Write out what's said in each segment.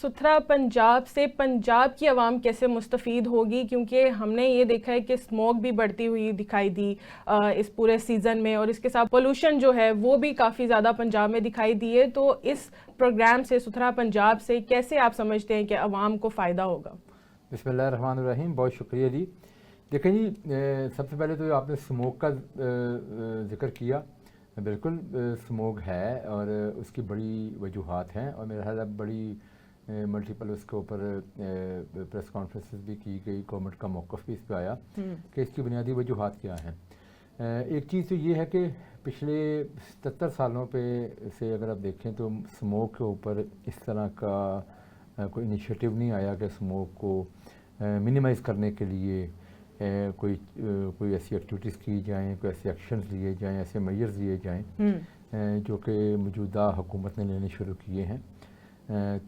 ستھرا پنجاب سے پنجاب کی عوام کیسے مستفید ہوگی؟ کیونکہ ہم نے یہ دیکھا ہے کہ اسموک بھی بڑھتی ہوئی دکھائی دی اس پورے سیزن میں، اور اس کے ساتھ پولوشن جو ہے وہ بھی کافی زیادہ پنجاب میں دکھائی دی ہے. تو اس پروگرام سے، ستھرا پنجاب سے، کیسے آپ سمجھتے ہیں کہ عوام کو فائدہ ہوگا؟ بسم اللہ الرحمن الرحیم. بہت شکریہ جی. دیکھیں جی، سب سے پہلے تو آپ نے اسموک کا ذکر کیا. بالکل اسموک ہے اور اس کی بڑی وجوہات ہیں، اور میرا خیال ہے بڑی ملٹیپل اس کے اوپر پریس کانفرنسز بھی کی گئی، گورنمنٹ کا موقف بھی اس پہ آیا کہ اس کی بنیادی وجوہات کیا ہیں. ایک چیز تو یہ ہے کہ پچھلے 77 سالوں پہ سے اگر آپ دیکھیں تو اسموک کے اوپر اس طرح کا کوئی انیشیٹو نہیں آیا کہ اسموک کو منیمائز کرنے کے لیے کوئی ایسی ایکٹیویٹیز کی جائیں، کوئی ایسے ایکشنز لیے جائیں، ایسے میجرز لیے جائیں جو کہ موجودہ حکومت نے لینے شروع کیے ہیں.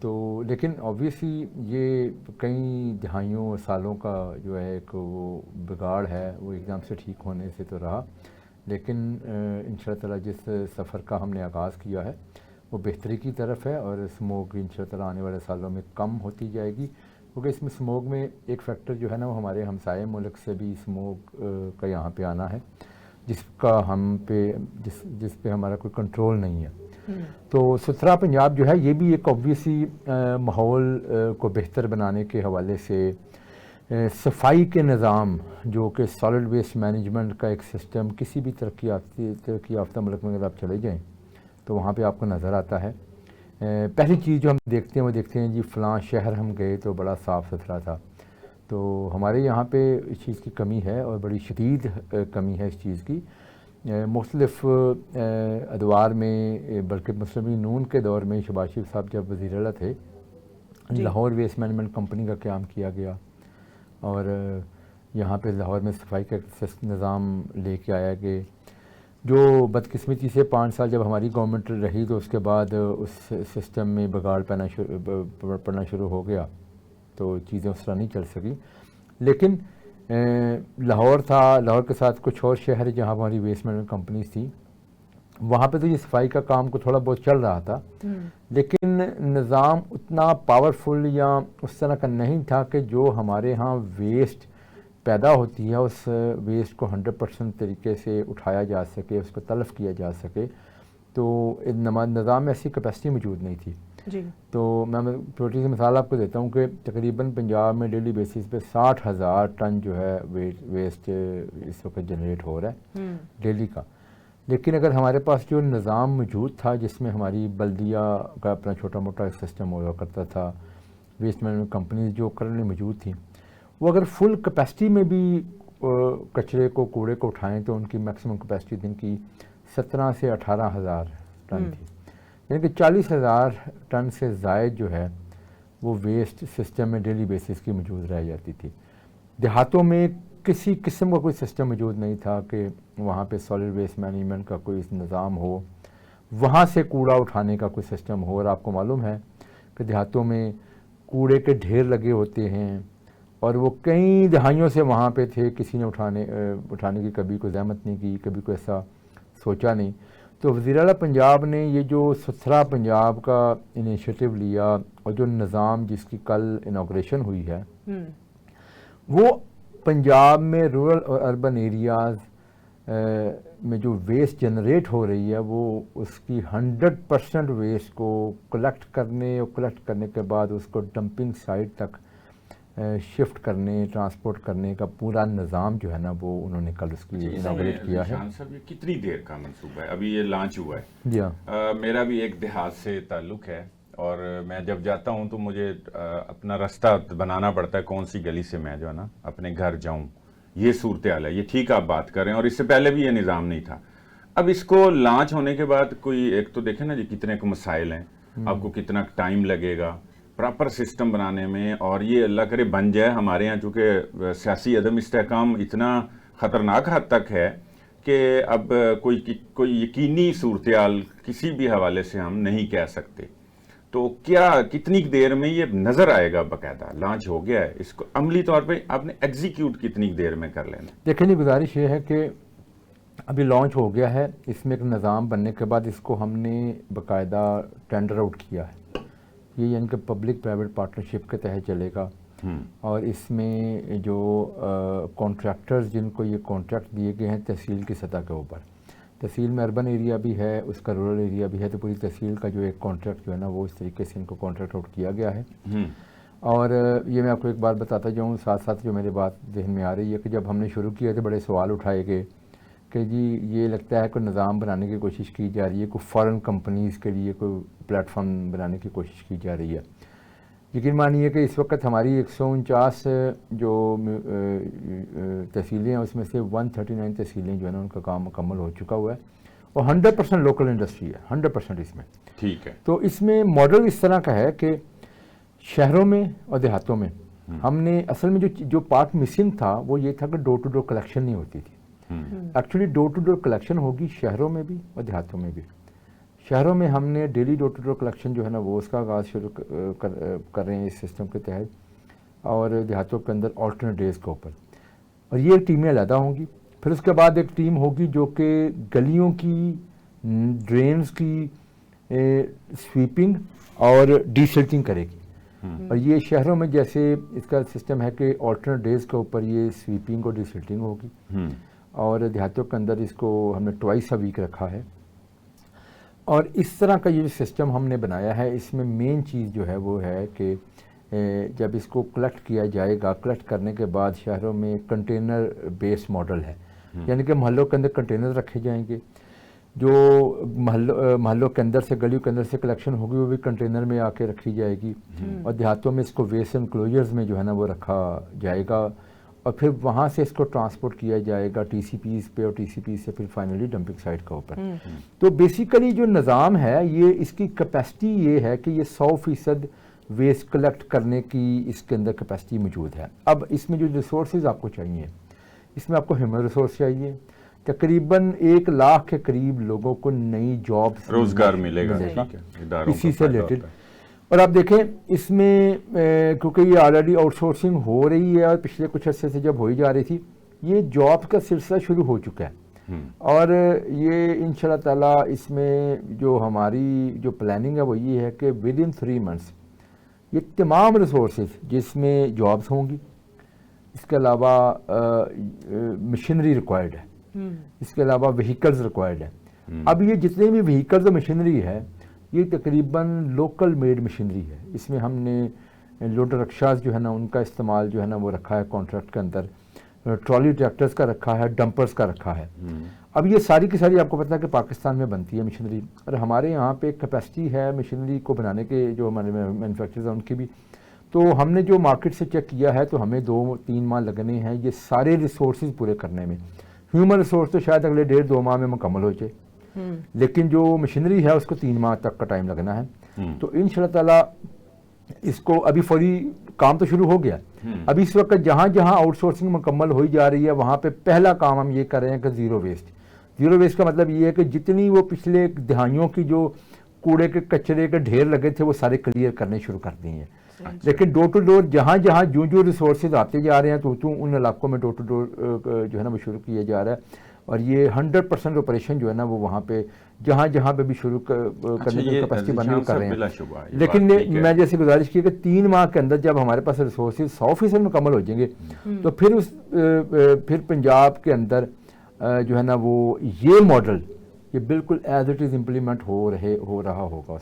تو لیکن آبویسلی یہ کئی دہائیوں اور سالوں کا جو ہے ایک وہ بگاڑ ہے، وہ ایک دم سے ٹھیک ہونے سے تو رہا، لیکن ان شاء اللہ تعالیٰ جس سفر کا ہم نے آغاز کیا ہے وہ بہتری کی طرف ہے، اور اسموک ان شاء اللہ تعالیٰ آنے والے سالوں میں کم ہوتی جائے گی. کیونکہ اس میں اسموک میں ایک فیکٹر جو ہے نا، وہ ہمارے ہمسائے ملک سے بھی اسموک کا یہاں پہ آنا ہے، جس کا جس پہ ہمارا کوئی کنٹرول نہیں ہے. تو ستھرا پنجاب جو ہے یہ بھی ایک آبویسلی ماحول کو بہتر بنانے کے حوالے سے صفائی کے نظام، جو کہ سالڈ ویسٹ مینجمنٹ کا ایک سسٹم کسی بھی ترقی یافتہ ملک میں اگر آپ چلے جائیں تو وہاں پہ آپ کو نظر آتا ہے. پہلی چیز جو ہم دیکھتے ہیں وہ دیکھتے ہیں جی فلاں شہر ہم گئے تو بڑا صاف ستھرا تھا. تو ہمارے یہاں پہ اس چیز کی کمی ہے، اور بڑی شدید کمی ہے اس چیز کی. مختلف ادوار میں، بلکہ مسلم لیگ نون کے دور میں شہباز شریف صاحب جب وزیر اعلیٰ تھے، لاہور ویسٹ مینجمنٹ کمپنی کا قیام کیا گیا، اور یہاں پہ لاہور میں صفائی کا نظام لے کے آیا کہ جو بدقسمتی سے 5 سال جب ہماری گورنمنٹ رہی تو اس کے بعد اس سسٹم میں بگاڑ پڑنا شروع ہو گیا، تو چیزیں اس طرح نہیں چل سکی. لیکن لاہور تھا، لاہور کے ساتھ کچھ اور شہر جہاں ہماری ویسٹ مینجمنٹ کمپنیز تھیں، وہاں پہ تو یہ صفائی کا کام کو تھوڑا بہت چل رہا تھا، لیکن نظام اتنا پاورفل یا اس طرح کا نہیں تھا کہ جو ہمارے ہاں ویسٹ پیدا ہوتی ہے اس ویسٹ کو 100% طریقے سے اٹھایا جا سکے، اس کو تلف کیا جا سکے. تو نظام میں ایسی کیپیسٹی موجود نہیں تھی. تو میں چھوٹی سی مثال آپ کو دیتا ہوں کہ تقریباً پنجاب میں ڈیلی بیسس پہ 60,000 ٹن جو ہے ویسٹ اس وقت جنریٹ ہو رہا ہے ڈیلی کا. لیکن اگر ہمارے پاس جو نظام موجود تھا جس میں ہماری بلدیہ کا اپنا چھوٹا موٹا ایک سسٹم ہوا کرتا تھا، ویسٹ مینجمنٹ کمپنیز جو کرنٹلی موجود تھیں، وہ اگر فل کیپیسٹی میں بھی کچرے کو، کوڑے کو اٹھائیں تو ان کی میکسیمم کیپیسٹی دن کی 17 سے 18,000 ٹن تھی. یعنی کہ 40,000 ٹن سے زائد جو ہے وہ ویسٹ سسٹم میں ڈیلی بیسس کی موجود رہ جاتی تھی. دیہاتوں میں کسی قسم کا کوئی سسٹم موجود نہیں تھا کہ وہاں پہ سالڈ ویسٹ مینجمنٹ کا کوئی نظام ہو، وہاں سے کوڑا اٹھانے کا کوئی سسٹم ہو. اور آپ کو معلوم ہے کہ دیہاتوں میں کوڑے کے ڈھیر لگے ہوتے ہیں، اور وہ کئی دہائیوں سے وہاں پہ تھے، کسی نے اٹھانے کی کبھی کوئی زحمت نہیں کی، کبھی کوئی ایسا سوچا نہیں. تو وزیر اعلیٰ پنجاب نے یہ جو ستھرا پنجاب کا انیشیٹو لیا، اور جو نظام جس کی کل انوگریشن ہوئی ہے، وہ پنجاب میں رورل اور اربن ایریاز میں جو ویسٹ جنریٹ ہو رہی ہے، وہ اس کی 100% ویسٹ کو کلیکٹ کرنے کے بعد اس کو ڈمپنگ سائٹ تک شفٹ کرنے، ٹرانسپورٹ کرنے کا پورا نظام جو ہے نا، وہ انہوں نے کل اس کی انوگریٹ کیا ہے. صاحب یہ کتنی دیر کا منصوبہ ہے؟ ابھی یہ لانچ ہوا ہے. جی ہاں، میرا بھی ایک دیہات سے تعلق ہے، اور میں جب جاتا ہوں تو مجھے اپنا راستہ بنانا پڑتا ہے کون سی گلی سے میں جو ہے نا اپنے گھر جاؤں. یہ صورتحال ہے. یہ ٹھیک آپ بات کر رہے ہیں، اور اس سے پہلے بھی یہ نظام نہیں تھا. اب اس کو لانچ ہونے کے بعد کوئی ایک تو دیکھیں نا جی کتنے کو مسائل ہیں، آپ کو کتنا ٹائم لگے گا پراپر سسٹم بنانے میں، اور یہ اللہ کرے بن جائے. ہمارے ہاں چونکہ سیاسی عدم استحکام اتنا خطرناک حد تک ہے کہ اب کوئی یقینی صورتحال کسی بھی حوالے سے ہم نہیں کہہ سکتے. تو کیا کتنی دیر میں یہ نظر آئے گا؟ باقاعدہ لانچ ہو گیا ہے، اس کو عملی طور پہ آپ نے ایگزیکیوٹ کتنی دیر میں کر لینا؟ دیکھیں جی، گزارش یہ ہے کہ ابھی لانچ ہو گیا ہے، اس میں ایک نظام بننے کے بعد اس کو ہم نے باقاعدہ ٹینڈر آؤٹ کیا ہے. یہ یعنی کہ پبلک پرائیویٹ پارٹنرشپ کے تحت چلے گا، اور اس میں جو کانٹریکٹرز جن کو یہ کانٹریکٹ دیے گئے ہیں تحصیل کی سطح کے اوپر، تحصیل میں اربن ایریا بھی ہے، اس کا رورل ایریا بھی ہے، تو پوری تحصیل کا جو ایک کانٹریکٹ جو ہے نا وہ اس طریقے سے ان کو کانٹریکٹ آؤٹ کیا گیا ہے۔ اور یہ میں آپ کو ایک بات بتاتا جاؤں ساتھ ساتھ جو میرے بات ذہن میں آ رہی ہے کہ جب ہم نے شروع کیا تو بڑے سوال اٹھائے گئے کہ جی یہ لگتا ہے کوئی نظام بنانے کی کوشش کی جا رہی ہے، کوئی فارن کمپنیز کے لیے کوئی پلیٹ فارم بنانے کی کوشش کی جا رہی ہے۔ یقین مانیے کہ اس وقت ہماری 149 جو تحصیلیں ہیں اس میں سے 139 تحصیلیں جو ہے نا ان کا کام مکمل ہو چکا ہوا ہے، اور 100% لوکل انڈسٹری ہے، 100% اس میں۔ ٹھیک ہے، تو اس میں ماڈل اس طرح کا ہے کہ شہروں میں اور دیہاتوں میں ہم نے اصل میں جو پارٹ مسنگ تھا وہ یہ تھا کہ ڈور ٹو ڈور کلیکشن نہیں ہوتی تھی۔ Actually door to door collection ہوگی شہروں میں بھی اور دیہاتوں میں بھی۔ شہروں میں ہم نے daily door to door collection جو ہے نا وہ اس کا آغاز شروع کر رہے ہیں اس سسٹم کے تحت، اور دیہاتوں کے اندر آلٹرنیٹ ڈیز کے اوپر، اور یہ ٹیمیں علیحدہ ہوں گی۔ پھر اس کے بعد ایک ٹیم ہوگی جو کہ گلیوں کی ڈرینز کی سویپنگ اور ڈی سلٹنگ کرے گی، اور یہ شہروں میں جیسے اس کا سسٹم ہے کہ آلٹرنیٹ ڈیز کے اوپر یہ سویپنگ اور ڈی سلٹنگ ہوگی، اور دیہاتوں کے اندر اس کو ہم نے ٹوائس اے ویک رکھا ہے۔ اور اس طرح کا یہ سسٹم ہم نے بنایا ہے، اس میں مین چیز جو ہے وہ ہے کہ جب اس کو کلیکٹ کیا جائے گا، کلیکٹ کرنے کے بعد شہروں میں کنٹینر بیس ماڈل ہے، یعنی کہ محلوں کے اندر کنٹینر رکھے جائیں گے، جو محلوں کے اندر سے گلیوں کے اندر سے کلیکشن ہوگی وہ بھی کنٹینر میں آ کے رکھی جائے گی، اور دیہاتوں میں اس کو ویسٹ انکلوجرز میں جو ہے نا وہ رکھا جائے گا، اور پھر وہاں سے اس کو ٹرانسپورٹ کیا جائے گا ٹی سی پیز پہ، اور ٹی سی پیز سے پھر فائنلی ڈمپنگ سائٹ کے اوپر۔ تو بیسیکلی جو نظام ہے یہ اس کی کیپیسٹی یہ ہے کہ یہ 100% ویسٹ کلیکٹ کرنے کی اس کے اندر کیپیسٹی موجود ہے۔ اب اس میں جو ریسورسز آپ کو چاہیے، اس میں آپ کو ہیومن ریسورس چاہیے، تقریباً 1 لاکھ کے قریب لوگوں کو نئی جابس روزگار ملے گا اسی سے ریلیٹڈ۔ اور آپ دیکھیں اس میں کیونکہ یہ آلریڈی آؤٹ سورسنگ ہو رہی ہے اور پچھلے کچھ عرصے سے جب ہوئی جا رہی تھی، یہ جاب کا سلسلہ شروع ہو چکا ہے، اور یہ انشاءاللہ تعالیٰ اس میں جو ہماری جو پلاننگ ہے وہ یہ ہے کہ ود ان 3 months یہ تمام ریسورسز جس میں جابس ہوں گی، اس کے علاوہ مشینری ریکوائرڈ ہے، اس کے علاوہ وہیکلز ریکوائرڈ ہے۔ اب یہ جتنے بھی وہیکلز اور مشینری ہے یہ تقریباً لوکل میڈ مشینری ہے۔ اس میں ہم نے لوڈر رکشاز جو ہے نا ان کا استعمال جو ہے نا وہ رکھا ہے کانٹریکٹ کے اندر، ٹرالی ٹریکٹرز کا رکھا ہے، ڈمپرز کا رکھا ہے۔ اب یہ ساری کی ساری آپ کو پتہ ہے کہ پاکستان میں بنتی ہے مشینری، اور ہمارے یہاں پہ ایک کیپیسٹی ہے مشینری کو بنانے کے، جو ہمارے مینوفیکچرز ہیں ان کی بھی۔ تو ہم نے جو مارکیٹ سے چیک کیا ہے تو ہمیں 2-3 ماہ لگنے ہیں یہ سارے ریسورسز پورے کرنے میں۔ ہیومن ریسورس تو شاید اگلے 1.5-2 ماہ میں مکمل ہو جائے، لیکن جو مشینری ہے اس کو 3 ماہ تک کا ٹائم لگنا ہے۔ تو انشاءاللہ تعالیٰ اس کو ابھی فوری کام تو شروع ہو گیا، ابھی اس وقت جہاں جہاں آؤٹ سورسنگ مکمل ہوئی جا رہی ہے وہاں پہ پہلا کام ہم یہ کر رہے ہیں کہ زیرو ویسٹ۔ زیرو ویسٹ کا مطلب یہ ہے کہ جتنی وہ پچھلے دہائیوں کی جو کوڑے کے کچرے کے ڈھیر لگے تھے وہ سارے کلیئر کرنے شروع کر دیے ہیں، لیکن ڈور ٹو ڈور جہاں جہاں جو ریسورسز آتے جا رہے ہیں تو ان علاقوں میں ڈور ٹو ڈور جو ہے نا وہ شروع کیا جا رہا ہے، اور یہ 100% آپریشن جو ہے نا وہ وہاں پہ جہاں جہاں پہ بھی شروع کرنے کی کیپیسٹی بننے کر رہے ہیں۔ لیکن میں جیسے گزارش کی کہ 3 ماہ کے اندر جب ہمارے پاس ریسورسز 100% مکمل ہو جائیں گے تو پھر پنجاب کے اندر جو ہے نا وہ یہ ماڈل یہ بالکل ایز اٹ از امپلیمنٹ ہو رہا ہوگا اس